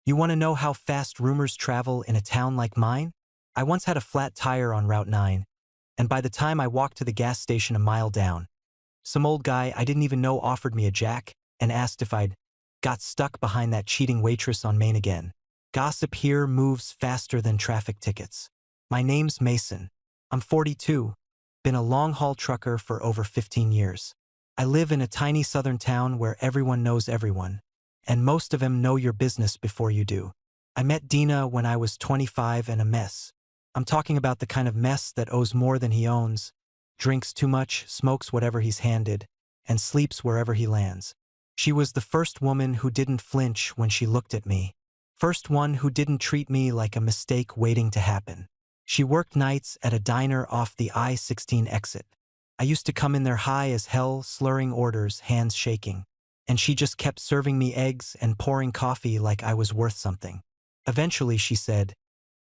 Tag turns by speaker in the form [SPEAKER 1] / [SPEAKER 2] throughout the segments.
[SPEAKER 1] You want to know how fast rumors travel in a town like mine? I once had a flat tire on Route 9, and by the time I walked to the gas station a mile down, some old guy I didn't even know offered me a jack and asked if I'd got stuck behind that cheating waitress on Main again. Gossip here moves faster than traffic tickets. My name's Mason. I'm 42, been a long-haul trucker for over 15 years. I live in a tiny southern town where everyone knows everyone, and most of them know your business before you do. I met Dina when I was 25 and a mess. I'm talking about the kind of mess that owes more than he owns, drinks too much, smokes whatever he's handed, and sleeps wherever he lands. She was the first woman who didn't flinch when she looked at me. First one who didn't treat me like a mistake waiting to happen. She worked nights at a diner off the I-16 exit. I used to come in there high as hell, slurring orders, hands shaking. And she just kept serving me eggs and pouring coffee like I was worth something. Eventually she said,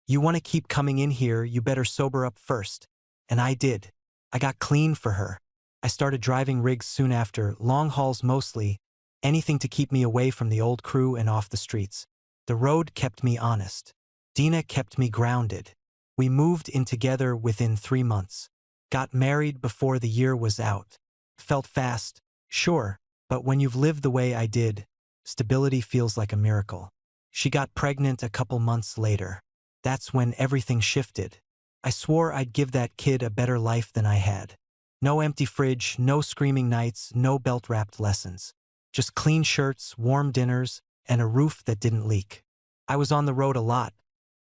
[SPEAKER 1] "You want to keep coming in here, you better sober up first." And I did. I got clean for her. I started driving rigs soon after, long hauls mostly, anything to keep me away from the old crew and off the streets. The road kept me honest. Dina kept me grounded. We moved in together within 3 months. Got married before the year was out. Felt fast, sure, but when you've lived the way I did, stability feels like a miracle. She got pregnant a couple months later. That's when everything shifted. I swore I'd give that kid a better life than I had. No empty fridge, no screaming nights, no belt-wrapped lessons. Just clean shirts, warm dinners, and a roof that didn't leak. I was on the road a lot,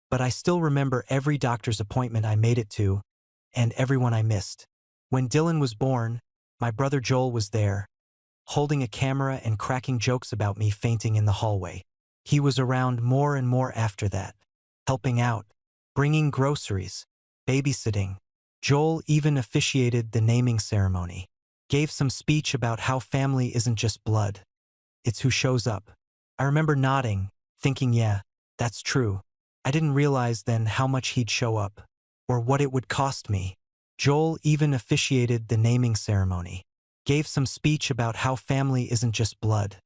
[SPEAKER 1] but I still remember every doctor's appointment I made it to, and everyone I missed. When Dylan was born, my brother Joel was there, holding a camera and cracking jokes about me fainting in the hallway. He was around more and more after that, helping out, bringing groceries, babysitting. Joel even officiated the naming ceremony, gave some speech about how family isn't just blood, it's who shows up. I remember nodding, thinking, yeah, that's true. I didn't realize then how much he'd show up, or what it would cost me. Joel even officiated the naming ceremony, gave some speech about how family isn't just blood,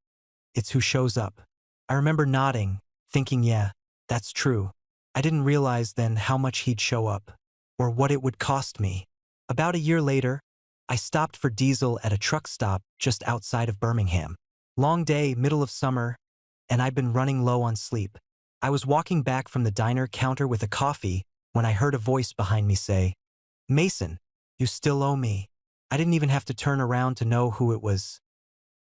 [SPEAKER 1] it's who shows up. I remember nodding, thinking, yeah, that's true. I didn't realize then how much he'd show up, or what it would cost me. About a year later, I stopped for diesel at a truck stop just outside of Birmingham. Long day, middle of summer, and I'd been running low on sleep. I was walking back from the diner counter with a coffee when I heard a voice behind me say, "Mason, you still owe me." I didn't even have to turn around to know who it was.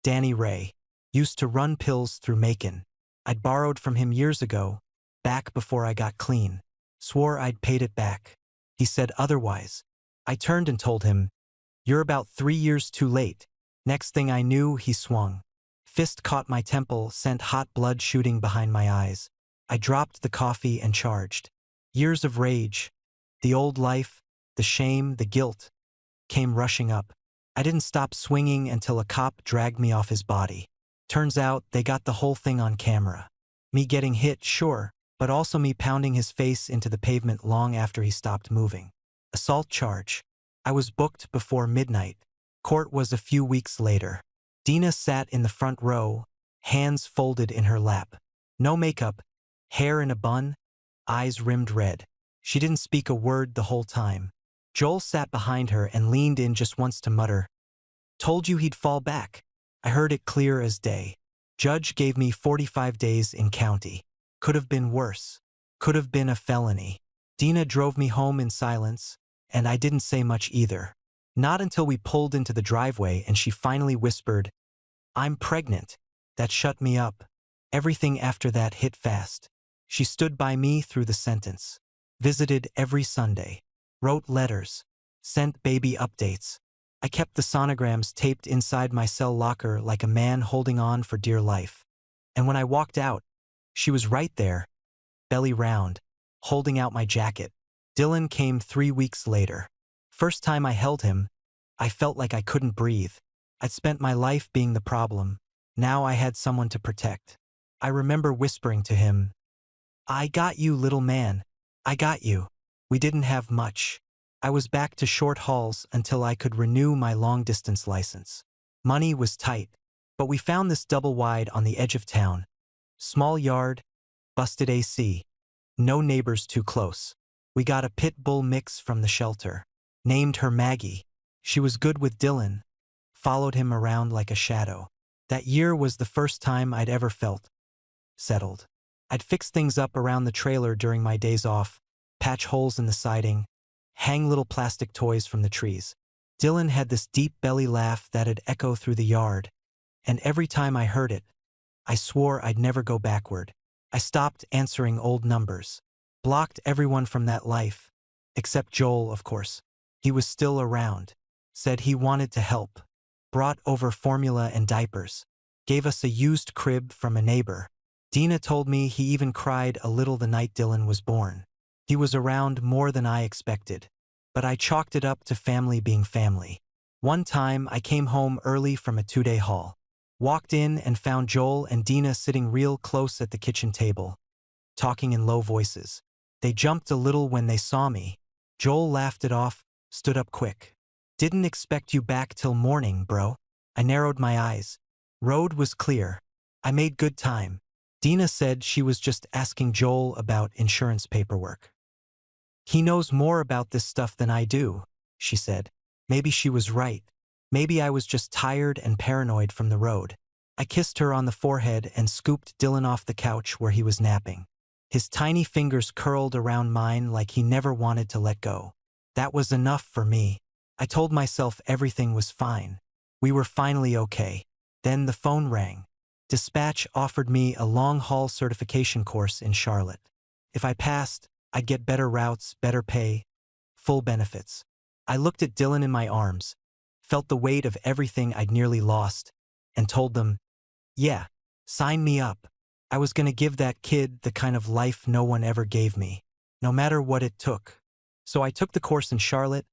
[SPEAKER 1] Danny Ray. Used to run pills through Macon. I'd borrowed from him years ago, back before I got clean. Swore I'd paid it back. He said otherwise. I turned and told him, "You're about 3 years too late." Next thing I knew, he swung. Fist caught my temple, sent hot blood shooting behind my eyes. I dropped the coffee and charged. Years of rage, the old life, the shame, the guilt, came rushing up. I didn't stop swinging until a cop dragged me off his body. Turns out they got the whole thing on camera. Me getting hit, sure, but also me pounding his face into the pavement long after he stopped moving. Assault charge. I was booked before midnight. Court was a few weeks later. Dina sat in the front row, hands folded in her lap. No makeup, hair in a bun, eyes rimmed red. She didn't speak a word the whole time. Joel sat behind her and leaned in just once to mutter, "Told you he'd fall back." I heard it clear as day. Judge gave me 45 days in county. Could have been worse. Could have been a felony. Dina drove me home in silence, and I didn't say much either. Not until we pulled into the driveway and she finally whispered, "I'm pregnant." That shut me up. Everything after that hit fast. She stood by me through the sentence. Visited every Sunday. Wrote letters. Sent baby updates. I kept the sonograms taped inside my cell locker like a man holding on for dear life. And when I walked out, she was right there, belly round, holding out my jacket. Dylan came 3 weeks later. First time I held him, I felt like I couldn't breathe. I'd spent my life being the problem. Now I had someone to protect. I remember whispering to him, "I got you, little man. I got you." We didn't have much. I was back to short hauls until I could renew my long-distance license. Money was tight, but we found this double wide on the edge of town. Small yard, Busted AC. No neighbors too close. We got a pit bull mix from the shelter. Named her Maggie. She was good with Dylan. Followed him around like a shadow. That year was the first time I'd ever felt settled. I'd fix things up around the trailer during my days off, patch holes in the siding, hang little plastic toys from the trees. Dylan had this deep belly laugh that'd echo through the yard, and every time I heard it, I swore I'd never go backward. I stopped answering old numbers. Blocked everyone from that life. Except Joel, of course. He was still around. Said he wanted to help. Brought over formula and diapers. Gave us a used crib from a neighbor. Dina told me he even cried a little the night Dylan was born. He was around more than I expected. But I chalked it up to family being family. One time I came home early from a 2-day haul. Walked in and found Joel and Dina sitting real close at the kitchen table, talking in low voices. They jumped a little when they saw me. Joel laughed it off, stood up quick. Didn't expect you back till morning, bro. I narrowed my eyes. Road was clear. I made good time. Dina said she was just asking Joel about insurance paperwork. He knows more about this stuff than I do, she said. Maybe she was right. Maybe I was just tired and paranoid from the road. I kissed her on the forehead and scooped Dylan off the couch where he was napping. His tiny fingers curled around mine like he never wanted to let go. That was enough for me. I told myself everything was fine. We were finally okay. Then the phone rang. Dispatch offered me a long-haul certification course in Charlotte. If I passed, I'd get better routes, better pay, full benefits. I looked at Dylan in my arms, felt the weight of everything I'd nearly lost, and told them, yeah, sign me up. I was going to give that kid the kind of life no one ever gave me, no matter what it took. So I took the course in Charlotte,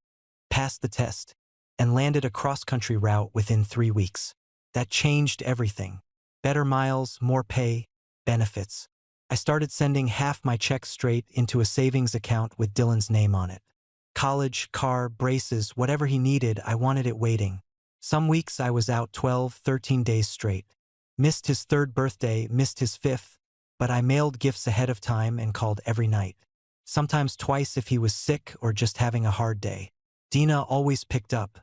[SPEAKER 1] passed the test, and landed a cross-country route within 3 weeks. That changed everything. Better miles, more pay, benefits. I started sending half my checks straight into a savings account with Dylan's name on it. College, car, braces, whatever he needed, I wanted it waiting. Some weeks I was out 12, 13 days straight. Missed his 3rd birthday, missed his 5th, but I mailed gifts ahead of time and called every night. Sometimes twice if he was sick or just having a hard day. Dina always picked up.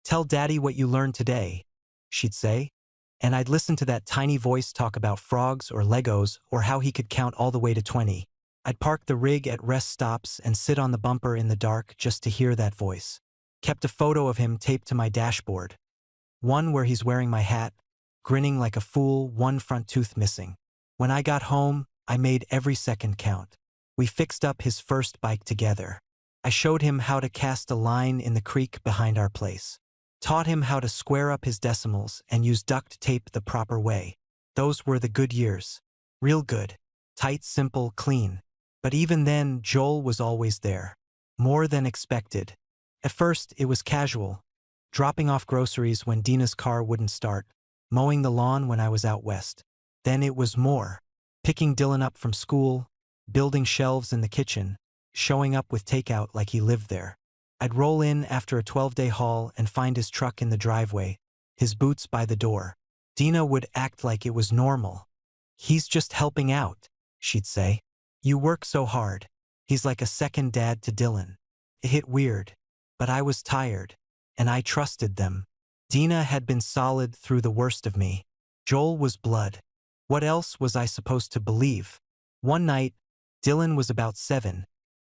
[SPEAKER 1] Tell Daddy what you learned today, she'd say. And I'd listen to that tiny voice talk about frogs or Legos or how he could count all the way to 20. I'd park the rig at rest stops and sit on the bumper in the dark just to hear that voice. Kept a photo of him taped to my dashboard. One where he's wearing my hat, grinning like a fool, one front tooth missing. When I got home, I made every second count. We fixed up his first bike together. I showed him how to cast a line in the creek behind our place. Taught him how to square up his decimals and use duct tape the proper way. Those were the good years. Real good. Tight, simple, clean. But even then, Joel was always there. More than expected. At first, it was casual. Dropping off groceries when Dina's car wouldn't start. Mowing the lawn when I was out west. Then it was more. Picking Dylan up from school. Building shelves in the kitchen. Showing up with takeout like he lived there. I'd roll in after a 12-day haul and find his truck in the driveway, his boots by the door. Dina would act like it was normal. He's just helping out, she'd say. You work so hard. He's like a second dad to Dylan. It hit weird, but I was tired, and I trusted them. Dina had been solid through the worst of me. Joel was blood. What else was I supposed to believe? One night, Dylan was about 7.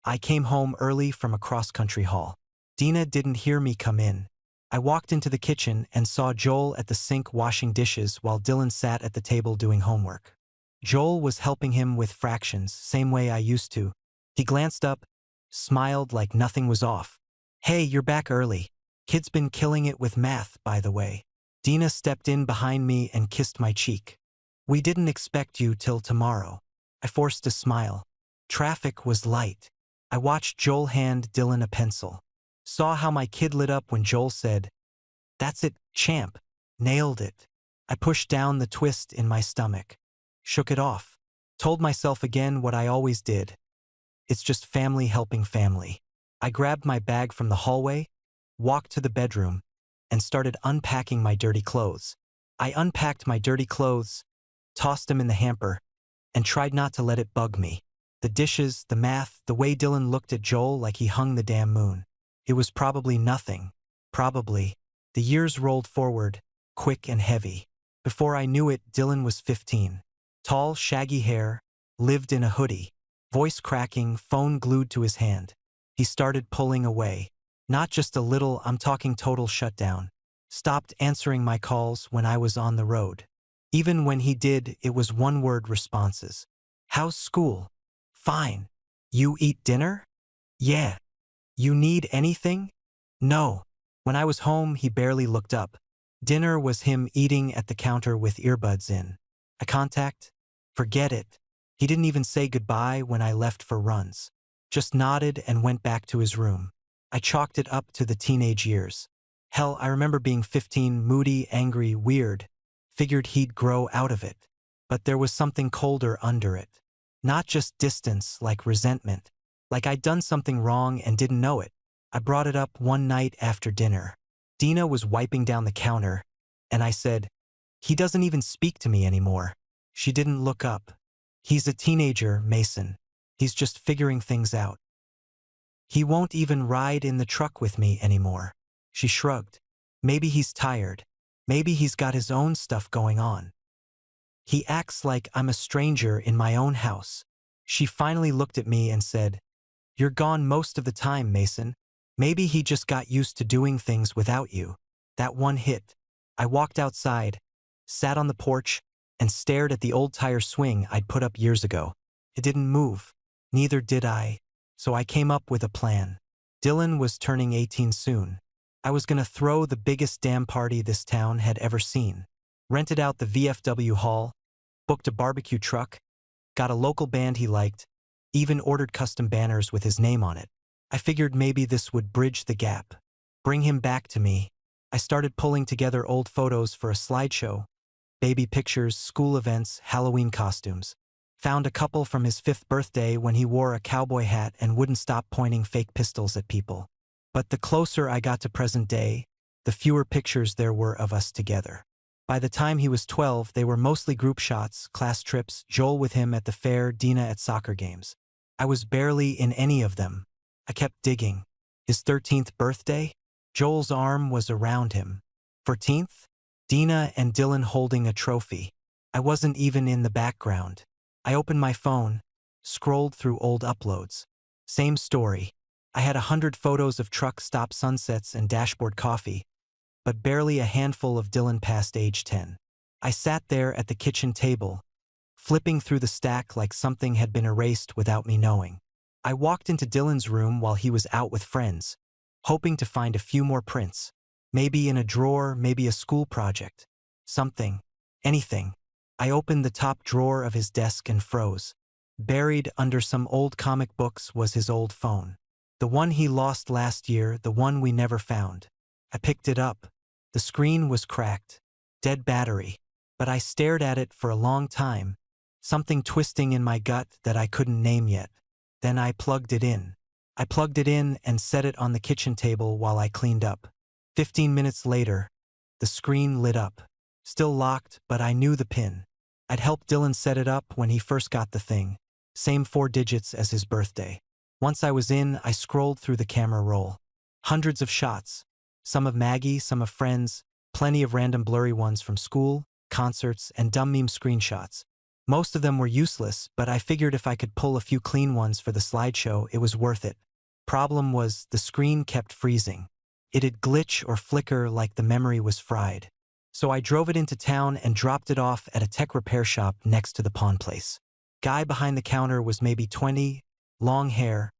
[SPEAKER 1] I came home early from a cross-country haul. Dina didn't hear me come in. I walked into the kitchen and saw Joel at the sink washing dishes while Dylan sat at the table doing homework. Joel was helping him with fractions, same way I used to. He glanced up, smiled like nothing was off. Hey, you're back early. Kid's been killing it with math, by the way. Dina stepped in behind me and kissed my cheek. We didn't expect you till tomorrow. I forced a smile. Traffic was light. I watched Joel hand Dylan a pencil. Saw how my kid lit up when Joel said, "That's it, champ." Nailed it. I pushed down the twist in my stomach. Shook it off. Told myself again what I always did. It's just family helping family. I grabbed my bag from the hallway, walked to the bedroom, and started unpacking my dirty clothes. I unpacked my dirty clothes, tossed them in the hamper, and tried not to let it bug me. The dishes, the math, the way Dylan looked at Joel like he hung the damn moon. It was probably nothing. Probably. The years rolled forward, quick and heavy. Before I knew it, Dylan was 15. Tall, shaggy hair, lived in a hoodie. Voice cracking, phone glued to his hand. He started pulling away. Not just a little, I'm talking total shutdown. Stopped answering my calls when I was on the road. Even when he did, it was one-word responses. How's school? Fine. You eat dinner? Yeah. You need anything? No. When I was home, he barely looked up. Dinner was him eating at the counter with earbuds in. Eye contact? Forget it. He didn't even say goodbye when I left for runs. Just nodded and went back to his room. I chalked it up to the teenage years. Hell, I remember being 15, moody, angry, weird. Figured he'd grow out of it. But there was something colder under it. Not just distance, like resentment. Like I'd done something wrong and didn't know it. I brought it up one night after dinner. Dina was wiping down the counter, and I said, "He doesn't even speak to me anymore." She didn't look up. "He's a teenager, Mason. He's just figuring things out. He won't even ride in the truck with me anymore." She shrugged. "Maybe he's tired. Maybe he's got his own stuff going on. He acts like I'm a stranger in my own house." She finally looked at me and said, "You're gone most of the time, Mason. Maybe he just got used to doing things without you." That one hit. I walked outside, sat on the porch, and stared at the old tire swing I'd put up years ago. It didn't move. Neither did I. So I came up with a plan. Dylan was turning 18 soon. I was gonna throw the biggest damn party this town had ever seen. Rented out the VFW hall, booked a barbecue truck, got a local band he liked, even ordered custom banners with his name on it. I figured maybe this would bridge the gap. Bring him back to me. I started pulling together old photos for a slideshow. Baby pictures, school events, Halloween costumes. Found a couple from his 5th birthday when he wore a cowboy hat and wouldn't stop pointing fake pistols at people. But the closer I got to present day, the fewer pictures there were of us together. By the time he was 12, they were mostly group shots, class trips, Joel with him at the fair, Dina at soccer games. I was barely in any of them. I kept digging. His 13th birthday? Joel's arm was around him. 14th? Dina and Dylan holding a trophy. I wasn't even in the background. I opened my phone, scrolled through old uploads. Same story. I had 100 photos of truck stop sunsets and dashboard coffee, but barely a handful of Dylan past age 10. I sat there at the kitchen table, flipping through the stack like something had been erased without me knowing. I walked into Dylan's room while he was out with friends, hoping to find a few more prints. Maybe in a drawer, maybe a school project. Something. Anything. I opened the top drawer of his desk and froze. Buried under some old comic books was his old phone. The one he lost last year, the one we never found. I picked it up. The screen was cracked. Dead battery. But I stared at it for a long time, something twisting in my gut that I couldn't name yet. Then I plugged it in. I plugged it in and set it on the kitchen table while I cleaned up. 15 minutes later, the screen lit up. Still locked, but I knew the pin. I'd helped Dylan set it up when he first got the thing. Same 4 digits as his birthday. Once I was in, I scrolled through the camera roll. Hundreds of shots. Some of Maggie, some of friends, plenty of random blurry ones from school, concerts, and dumb meme screenshots. Most of them were useless, but I figured if I could pull a few clean ones for the slideshow, it was worth it. Problem was, the screen kept freezing. It'd glitch or flicker like the memory was fried. So I drove it into town and dropped it off at a tech repair shop next to the pawn place. Guy behind the counter was maybe 20, long hair,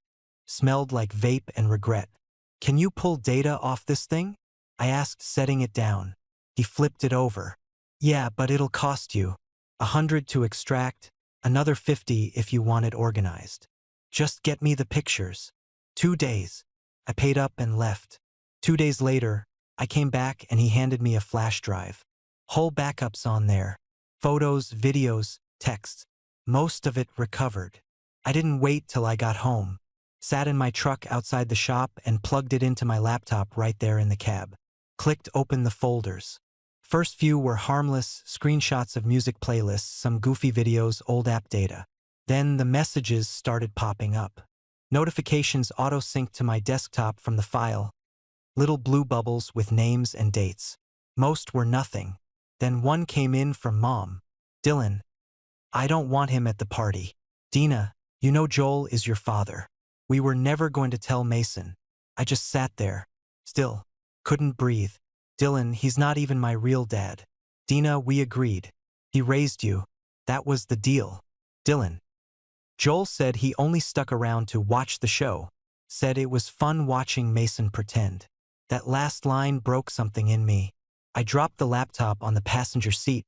[SPEAKER 1] smelled like vape and regret. "Can you pull data off this thing?" I asked, setting it down. He flipped it over. "Yeah, but it'll cost you 100 to extract, another 50 if you want it organized. Just get me the pictures." 2 days. I paid up and left. 2 days later, I came back and he handed me a flash drive. Whole backups on there. Photos, videos, texts. Most of it recovered. I didn't wait till I got home. Sat in my truck outside the shop and plugged it into my laptop right there in the cab. Clicked open the folders. First few were harmless, screenshots of music playlists, some goofy videos, old app data. Then the messages started popping up. Notifications auto-synced to my desktop from the file, little blue bubbles with names and dates. Most were nothing. Then one came in from Mom. Dylan, I don't want him at the party. Dina, you know Joel is your father. We were never going to tell Mason. I just sat there, still, couldn't breathe. Dylan, he's not even my real dad. Dina, we agreed. He raised you. That was the deal. Dylan. Joel said he only stuck around to watch the show. Said it was fun watching Mason pretend. That last line broke something in me. I dropped the laptop on the passenger seat,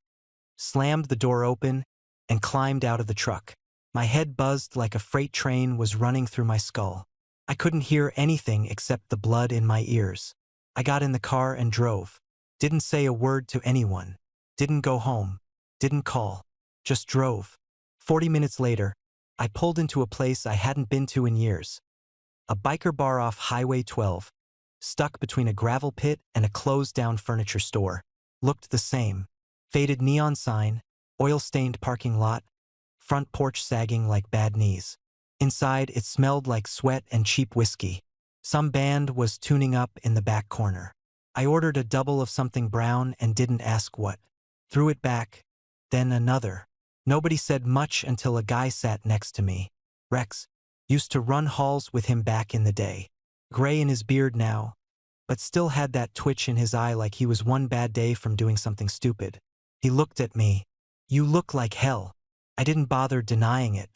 [SPEAKER 1] slammed the door open, and climbed out of the truck. My head buzzed like a freight train was running through my skull. I couldn't hear anything except the blood in my ears. I got in the car and drove. Didn't say a word to anyone. Didn't go home. Didn't call. Just drove. 40 minutes later, I pulled into a place I hadn't been to in years. A biker bar off Highway 12, stuck between a gravel pit and a closed-down furniture store. Looked the same. Faded neon sign, oil-stained parking lot, front porch sagging like bad knees. Inside, it smelled like sweat and cheap whiskey. Some band was tuning up in the back corner. I ordered a double of something brown and didn't ask what. Threw it back, then another. Nobody said much until a guy sat next to me. Rex. Used to run halls with him back in the day. Gray in his beard now, but still had that twitch in his eye like he was one bad day from doing something stupid. He looked at me. You look like hell. I didn't bother denying it.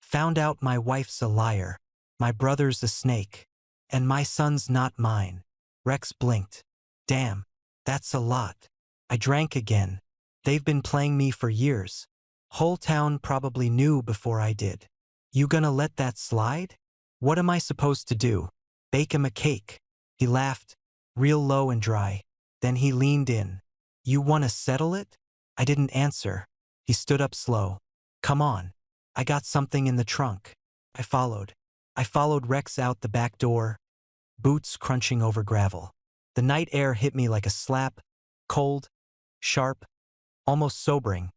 [SPEAKER 1] Found out my wife's a liar. My brother's a snake. And my son's not mine. Rex blinked. Damn, that's a lot. I drank again. They've been playing me for years. Whole town probably knew before I did. You gonna let that slide? What am I supposed to do? Bake him a cake. He laughed, real low and dry. Then he leaned in. You wanna settle it? I didn't answer. He stood up slow. Come on. I got something in the trunk. I followed. I followed Rex out the back door, boots crunching over gravel. The night air hit me like a slap, cold, sharp, almost sobering,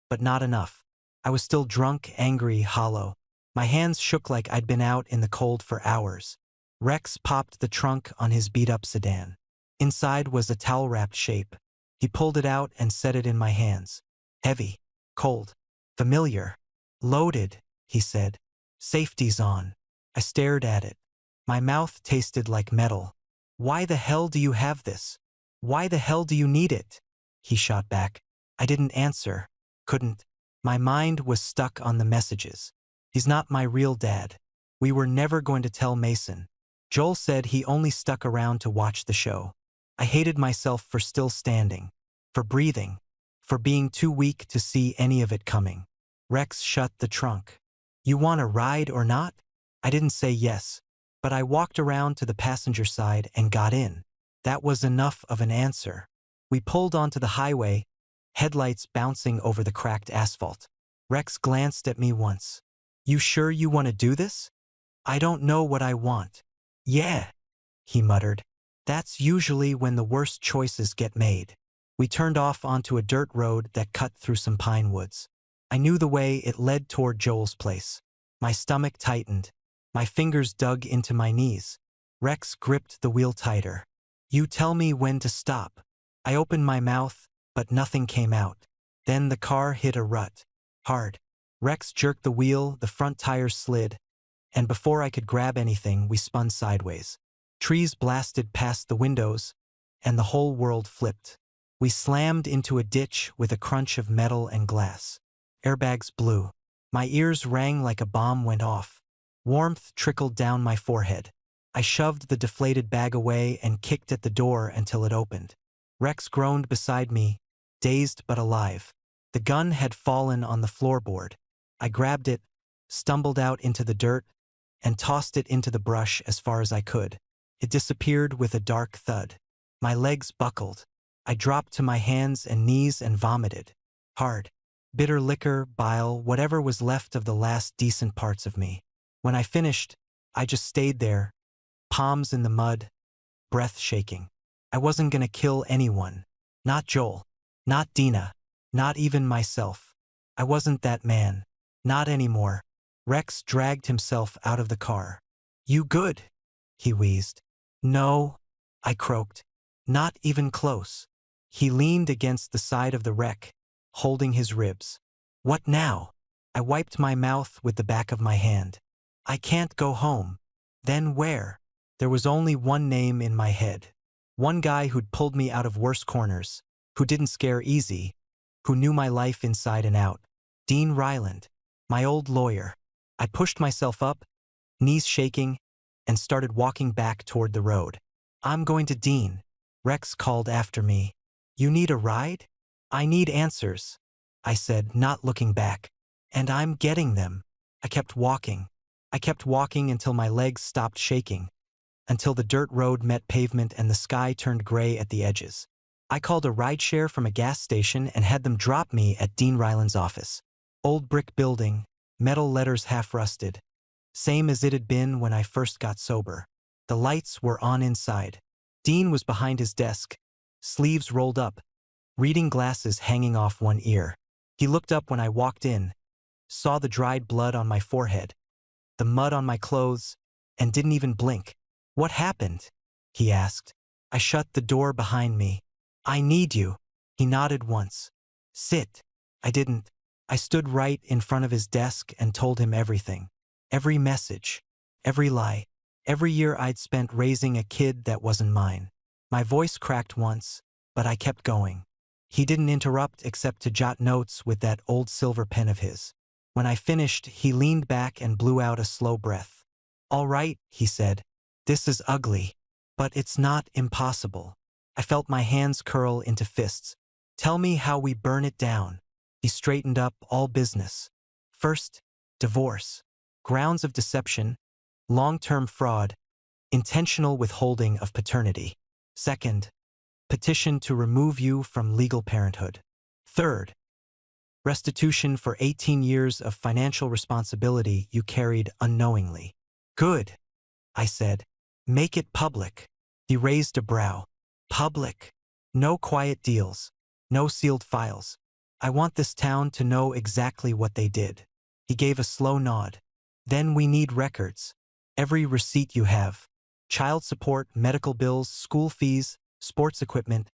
[SPEAKER 1] but not enough. I was still drunk, angry, hollow. My hands shook like I'd been out in the cold for hours. Rex popped the trunk on his beat-up sedan. Inside was a towel-wrapped shape. He pulled it out and set it in my hands. Heavy, cold, familiar. Loaded, he said. Safety's on. I stared at it. My mouth tasted like metal. Why the hell do you have this? Why the hell do you need it? He shot back. I didn't answer. Couldn't. My mind was stuck on the messages. He's not my real dad. We were never going to tell Mason. Joel said he only stuck around to watch the show. I hated myself for still standing, for breathing, for being too weak to see any of it coming. Rex shut the trunk. You want a ride or not? I didn't say yes, but I walked around to the passenger side and got in. That was enough of an answer. We pulled onto the highway, headlights bouncing over the cracked asphalt. Rex glanced at me once. You sure you want to do this? I don't know what I want. Yeah, he muttered. That's usually when the worst choices get made. We turned off onto a dirt road that cut through some pine woods. I knew the way it led toward Joel's place. My stomach tightened. My fingers dug into my knees. Rex gripped the wheel tighter. You tell me when to stop. I opened my mouth, but nothing came out. Then the car hit a rut. Hard. Rex jerked the wheel, the front tires slid, and before I could grab anything, we spun sideways. Trees blasted past the windows, and the whole world flipped. We slammed into a ditch with a crunch of metal and glass. Airbags blew. My ears rang like a bomb went off. Warmth trickled down my forehead. I shoved the deflated bag away and kicked at the door until it opened. Rex groaned beside me, dazed but alive. The gun had fallen on the floorboard. I grabbed it, stumbled out into the dirt, and tossed it into the brush as far as I could. It disappeared with a dark thud. My legs buckled. I dropped to my hands and knees and vomited. Hard. Bitter liquor, bile, whatever was left of the last decent parts of me. When I finished, I just stayed there, palms in the mud, breath shaking. I wasn't gonna kill anyone. Not Joel. Not Dina. Not even myself. I wasn't that man. Not anymore. Rex dragged himself out of the car. You good? He wheezed. No, I croaked. Not even close. He leaned against the side of the wreck, holding his ribs. What now? I wiped my mouth with the back of my hand. I can't go home. Then where? There was only one name in my head. One guy who'd pulled me out of worse corners, who didn't scare easy, who knew my life inside and out. Dean Ryland, my old lawyer. I pushed myself up, knees shaking, and started walking back toward the road. I'm going to Dean. Rex called after me. You need a ride? I need answers, I said, not looking back. And I'm getting them. I kept walking. I kept walking until my legs stopped shaking, until the dirt road met pavement and the sky turned gray at the edges. I called a rideshare from a gas station and had them drop me at Dean Ryland's office. Old brick building, metal letters half rusted. Same as it had been when I first got sober. The lights were on inside. Dean was behind his desk, sleeves rolled up, reading glasses hanging off one ear. He looked up when I walked in, saw the dried blood on my forehead, the mud on my clothes, and didn't even blink. What happened? He asked. I shut the door behind me. I need you. He nodded once. Sit. I didn't. I stood right in front of his desk and told him everything. Every message. Every lie. Every year I'd spent raising a kid that wasn't mine. My voice cracked once, but I kept going. He didn't interrupt except to jot notes with that old silver pen of his. When I finished, he leaned back and blew out a slow breath. All right, he said. This is ugly, but it's not impossible. I felt my hands curl into fists. Tell me how we burn it down. He straightened up, all business. First, divorce. Grounds of deception, long-term fraud, intentional withholding of paternity. Second, petition to remove you from legal parenthood. Third, restitution for 18 years of financial responsibility you carried unknowingly. Good, I said. Make it public. He raised a brow. Public. No quiet deals. No sealed files. I want this town to know exactly what they did. He gave a slow nod. Then we need records. Every receipt you have. Child support, medical bills, school fees, sports equipment,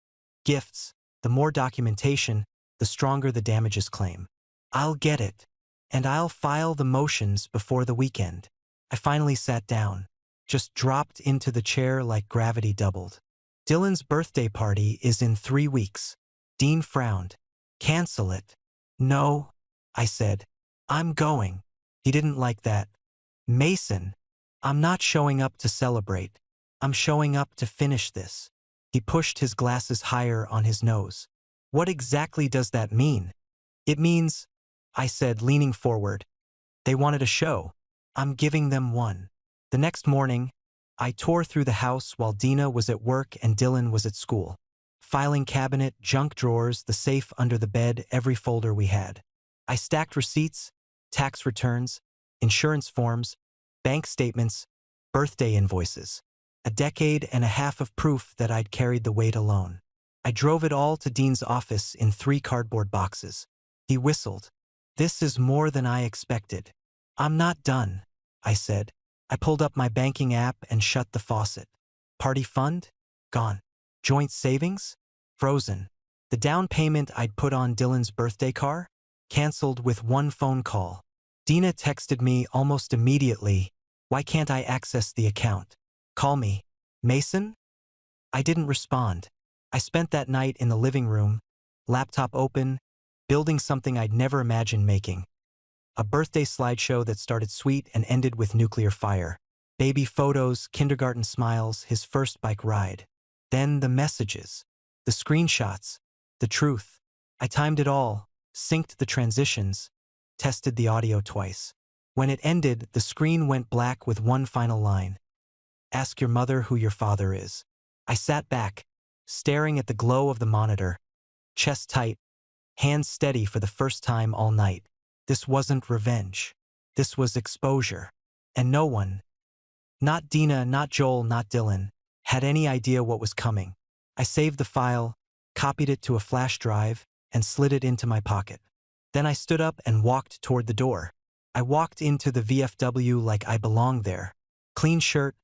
[SPEAKER 1] gifts. The more documentation, the stronger the damages claim. I'll get it. And I'll file the motions before the weekend. I finally sat down. Just dropped into the chair like gravity doubled. Dylan's birthday party is in 3 weeks. Dean frowned. Cancel it. No, I said. I'm going. He didn't like that. Mason, I'm not showing up to celebrate. I'm showing up to finish this. He pushed his glasses higher on his nose. What exactly does that mean? It means, I said, leaning forward. They wanted a show. I'm giving them one. The next morning, I tore through the house while Dina was at work and Dylan was at school. Filing cabinet, junk drawers, the safe under the bed, every folder we had. I stacked receipts, tax returns, insurance forms, bank statements, birthday invoices. A decade and a half of proof that I'd carried the weight alone. I drove it all to Dean's office in 3 cardboard boxes. He whistled. This is more than I expected. I'm not done, I said. I pulled up my banking app and shut the faucet. Party fund? Gone. Joint savings? Frozen. The down payment I'd put on Dylan's birthday car? Canceled with 1 phone call. Dina texted me almost immediately. Why can't I access the account? Call me. Mason? I didn't respond. I spent that night in the living room, laptop open, building something I'd never imagined making. A birthday slideshow that started sweet and ended with nuclear fire. Baby photos, kindergarten smiles, his first bike ride. Then the messages, the screenshots, the truth. I timed it all, synced the transitions, tested the audio twice. When it ended, the screen went black with one final line. Ask your mother who your father is. I sat back, staring at the glow of the monitor, chest tight, hands steady for the first time all night. This wasn't revenge. This was exposure. And no one, not Dina, not Joel, not Dylan, had any idea what was coming. I saved the file, copied it to a flash drive, and slid it into my pocket. Then I stood up and walked toward the door. I walked into the VFW like I belonged there. Clean shirt,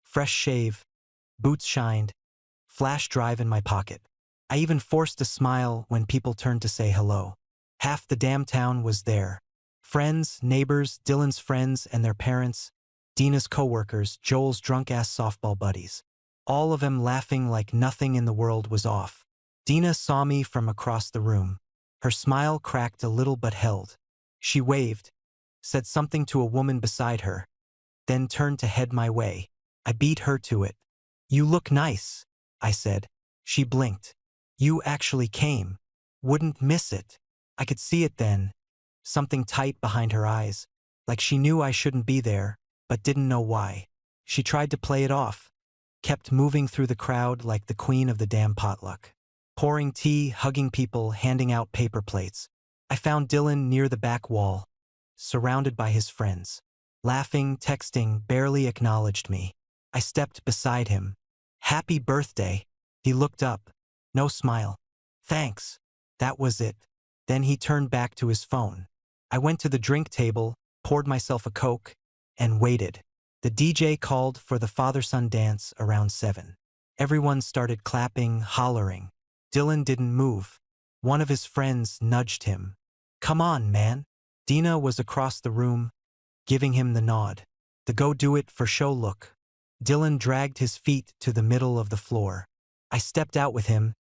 [SPEAKER 1] fresh shave, boots shined, flash drive in my pocket. I even forced a smile when people turned to say hello. Half the damn town was there. Friends, neighbors, Dylan's friends and their parents, Dina's coworkers, Joel's drunk-ass softball buddies. All of them laughing like nothing in the world was off. Dina saw me from across the room. Her smile cracked a little but held. She waved, said something to a woman beside her, then turned to head my way. I beat her to it. "You look nice," I said. She blinked. "You actually came. Wouldn't miss it." I could see it then. Something tight behind her eyes, like she knew I shouldn't be there, but didn't know why. She tried to play it off, kept moving through the crowd like the queen of the damn potluck. Pouring tea, hugging people, handing out paper plates. I found Dylan near the back wall, surrounded by his friends. Laughing, texting, barely acknowledged me. I stepped beside him. "Happy birthday." He looked up. No smile. "Thanks." That was it. Then he turned back to his phone. I went to the drink table, poured myself a Coke, and waited. The DJ called for the father-son dance around 7. Everyone started clapping, hollering. Dylan didn't move. One of his friends nudged him. "Come on, man." Dina was across the room, giving him the nod. The go-do-it-for-show look. Dylan dragged his feet to the middle of the floor. I stepped out with him,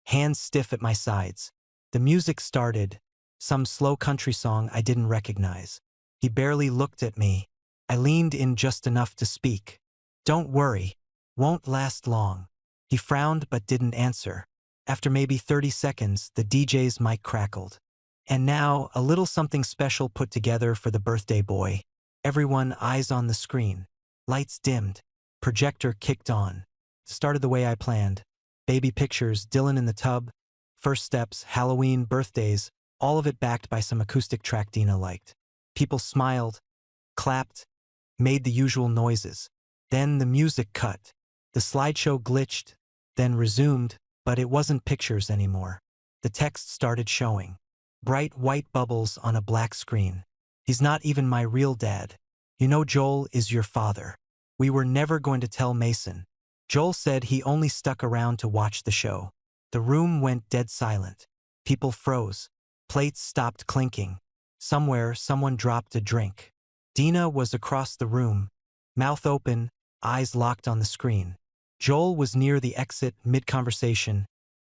[SPEAKER 1] hands stiff at my sides. The music started, some slow country song I didn't recognize. He barely looked at me. I leaned in just enough to speak. "Don't worry. Won't last long." He frowned but didn't answer. After maybe 30 seconds, the DJ's mic crackled. "And now, a little something special put together for the birthday boy." Everyone eyes on the screen. Lights dimmed. Projector kicked on. Started the way I planned. Baby pictures, Dylan in the tub, first steps, Halloween, birthdays, all of it backed by some acoustic track Dina liked. People smiled, clapped, made the usual noises. Then the music cut. The slideshow glitched, then resumed, but it wasn't pictures anymore. The text started showing. Bright white bubbles on a black screen. "He's not even my real dad. You know Joel is your father. We were never going to tell Mason." Joel said he only stuck around to watch the show. The room went dead silent. People froze. Plates stopped clinking. Somewhere, someone dropped a drink. Dina was across the room, mouth open, eyes locked on the screen. Joel was near the exit, mid-conversation,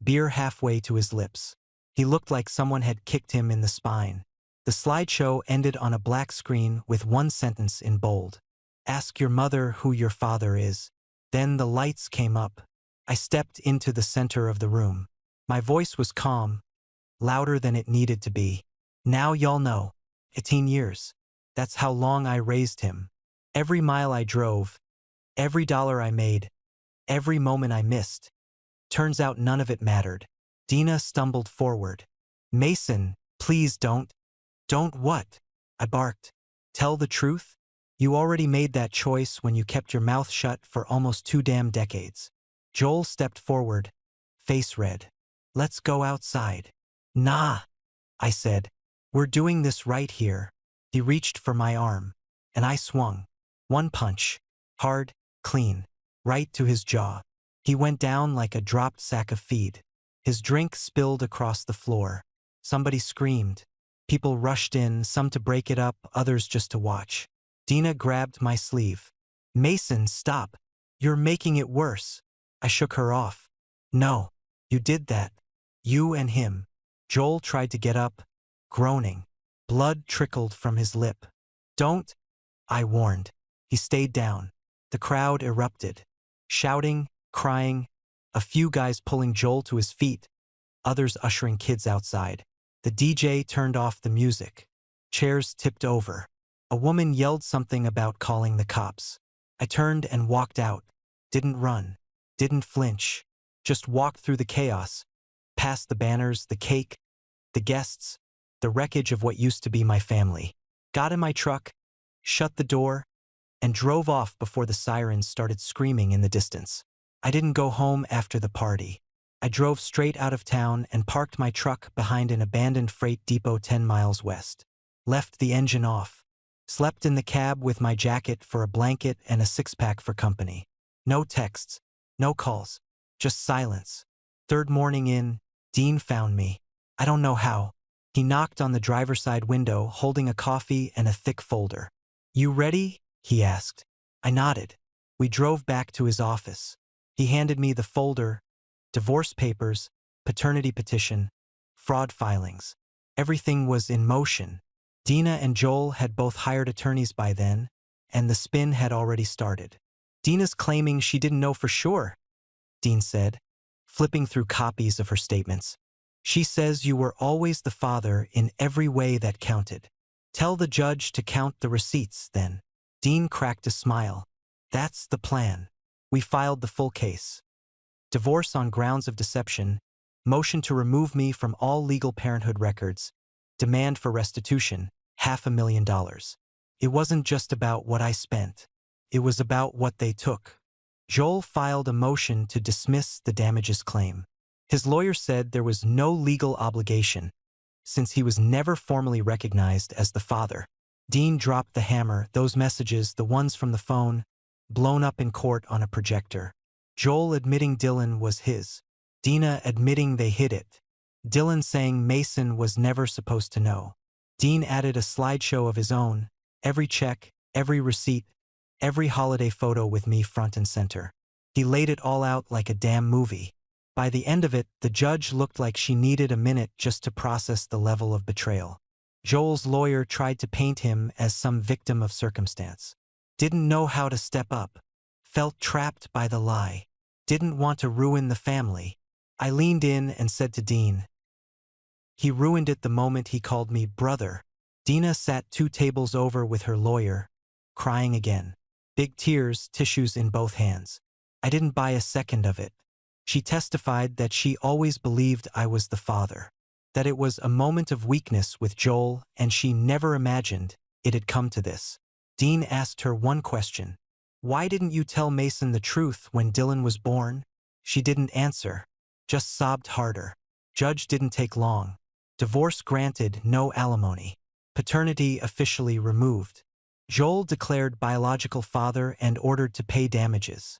[SPEAKER 1] beer halfway to his lips. He looked like someone had kicked him in the spine. The slideshow ended on a black screen with one sentence in bold. "Ask your mother who your father is." Then the lights came up. I stepped into the center of the room. My voice was calm, louder than it needed to be. "Now y'all know. 18 years. That's how long I raised him. Every mile I drove, every dollar I made, every moment I missed. Turns out none of it mattered." Dina stumbled forward. "Mason, please don't." "Don't what?" I barked. "Tell the truth? You already made that choice when you kept your mouth shut for almost 2 damn decades." Joel stepped forward, face red. "Let's go outside." "Nah," I said. "We're doing this right here." He reached for my arm, and I swung. One punch, hard, clean, right to his jaw. He went down like a dropped sack of feed. His drink spilled across the floor. Somebody screamed. People rushed in, some to break it up, others just to watch. Dina grabbed my sleeve. "Mason, stop. You're making it worse." I shook her off. "No, you did that. You and him." Joel tried to get up, groaning. Blood trickled from his lip. "Don't," I warned. He stayed down. The crowd erupted. Shouting, crying, a few guys pulling Joel to his feet, others ushering kids outside. The DJ turned off the music. Chairs tipped over. A woman yelled something about calling the cops. I turned and walked out. Didn't run. Didn't flinch. Just walked through the chaos. Past the banners, the cake, the guests, the wreckage of what used to be my family. Got in my truck, shut the door, and drove off before the sirens started screaming in the distance. I didn't go home after the party. I drove straight out of town and parked my truck behind an abandoned freight depot 10 miles west. Left the engine off. Slept in the cab with my jacket for a blanket and a six-pack for company. No texts, no calls, just silence. Third morning in, Dean found me. I don't know how. He knocked on the driver's side window, holding a coffee and a thick folder. "You ready?" he asked. I nodded. We drove back to his office. He handed me the folder: divorce papers, paternity petition, fraud filings. Everything was in motion. Dina and Joel had both hired attorneys by then, and the spin had already started. "Dina's claiming she didn't know for sure," Dean said, flipping through copies of her statements. "She says you were always the father in every way that counted. Tell the judge to count the receipts, then." Dean cracked a smile. "That's the plan." We filed the full case. Divorce on grounds of deception, motion to remove me from all legal parenthood records, demand for restitution, $500,000. It wasn't just about what I spent. It was about what they took. Joel filed a motion to dismiss the damages claim. His lawyer said there was no legal obligation, since he was never formally recognized as the father. Dean dropped the hammer, those messages, the ones from the phone, blown up in court on a projector. Joel admitting Dylan was his. Dina admitting they hid it. Dylan saying Mason was never supposed to know. Dean added a slideshow of his own, every check, every receipt, every holiday photo with me front and center. He laid it all out like a damn movie. By the end of it, the judge looked like she needed a minute just to process the level of betrayal. Joel's lawyer tried to paint him as some victim of circumstance. Didn't know how to step up. Felt trapped by the lie. Didn't want to ruin the family. I leaned in and said to Dean, "He ruined it the moment he called me brother." Dina sat 2 tables over with her lawyer, crying again. Big tears, tissues in both hands. I didn't buy a second of it. She testified that she always believed I was the father, that it was a moment of weakness with Joel, and she never imagined it had come to this. Dean asked her one question: "Why didn't you tell Mason the truth when Dylan was born?" She didn't answer, just sobbed harder. Judge didn't take long. Divorce granted, no alimony. Paternity officially removed. Joel declared biological father and ordered to pay damages.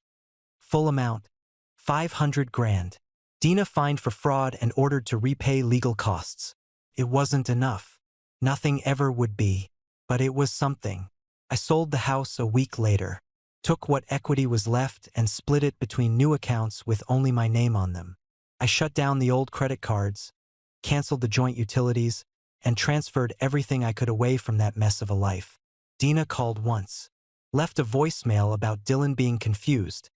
[SPEAKER 1] Full amount, $500,000. Dina fined for fraud and ordered to repay legal costs. It wasn't enough. Nothing ever would be. But it was something. I sold the house a week later, took what equity was left and split it between new accounts with only my name on them. I shut down the old credit cards, canceled the joint utilities, and transferred everything I could away from that mess of a life. Dina called once, left a voicemail about Dylan being confused,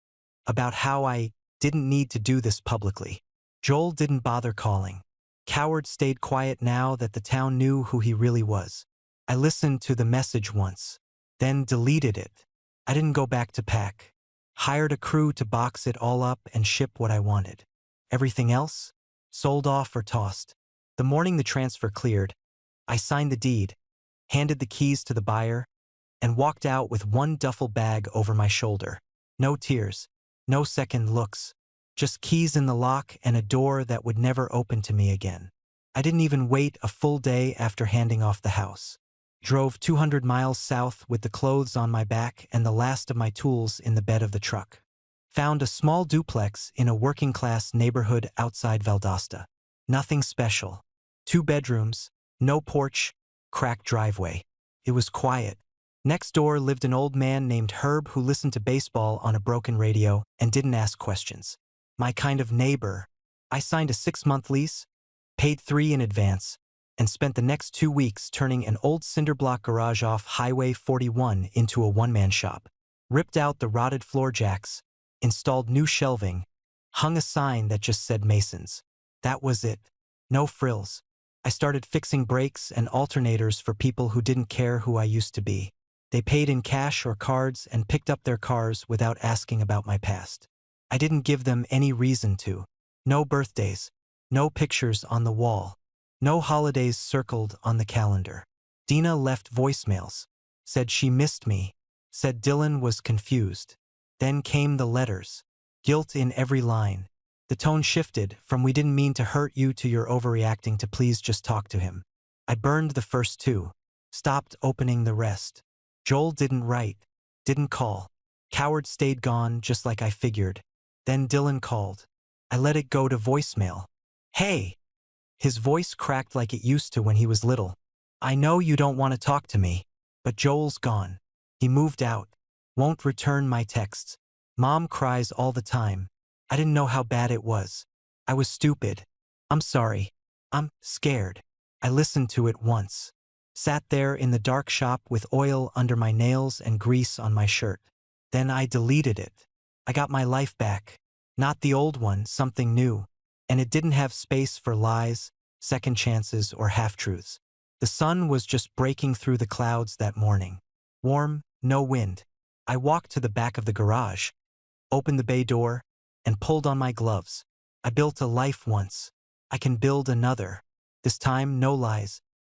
[SPEAKER 1] about how I didn't need to do this publicly. Joel didn't bother calling. Coward stayed quiet now that the town knew who he really was. I listened to the message once, then deleted it. I didn't go back to pack. Hired a crew to box it all up and ship what I wanted. Everything else? Sold off or tossed. The morning the transfer cleared, I signed the deed, handed the keys to the buyer, and walked out with one duffel bag over my shoulder. No tears, no second looks, just keys in the lock and a door that would never open to me again. I didn't even wait a full day after handing off the house. Drove 200 miles south with the clothes on my back and the last of my tools in the bed of the truck. Found a small duplex in a working-class neighborhood outside Valdosta. Nothing special. 2 bedrooms, no porch, cracked driveway. It was quiet. Next door lived an old man named Herb who listened to baseball on a broken radio and didn't ask questions. My kind of neighbor. I signed a 6-month lease, paid 3 in advance, and spent the next 2 weeks turning an old cinderblock garage off Highway 41 into a one-man shop. Ripped out the rotted floor jacks, installed new shelving, hung a sign that just said Masons. That was it. No frills. I started fixing brakes and alternators for people who didn't care who I used to be. They paid in cash or cards and picked up their cars without asking about my past. I didn't give them any reason to. No birthdays, no pictures on the wall, no holidays circled on the calendar. Dina left voicemails, said she missed me, said Dylan was confused. Then came the letters, guilt in every line, The tone shifted from "we didn't mean to hurt you" to "you're overreacting" to "please just talk to him." I burned the first two, stopped opening the rest. Joel didn't write, didn't call. Coward stayed gone just like I figured. Then Dylan called. I let it go to voicemail. "Hey!" His voice cracked like it used to when he was little. "I know you don't want to talk to me, but Joel's gone. He moved out. Won't return my texts. Mom cries all the time. I didn't know how bad it was. I was stupid. I'm sorry. I'm scared." I listened to it once. Sat there in the dark shop with oil under my nails and grease on my shirt. Then I deleted it. I got my life back. Not the old one, something new. And it didn't have space for lies, second chances, or half-truths. The sun was just breaking through the clouds that morning. Warm, no wind. I walked to the back of the garage, opened the bay door, and pulled on my gloves. I built a life once. I can build another. This time, no lies,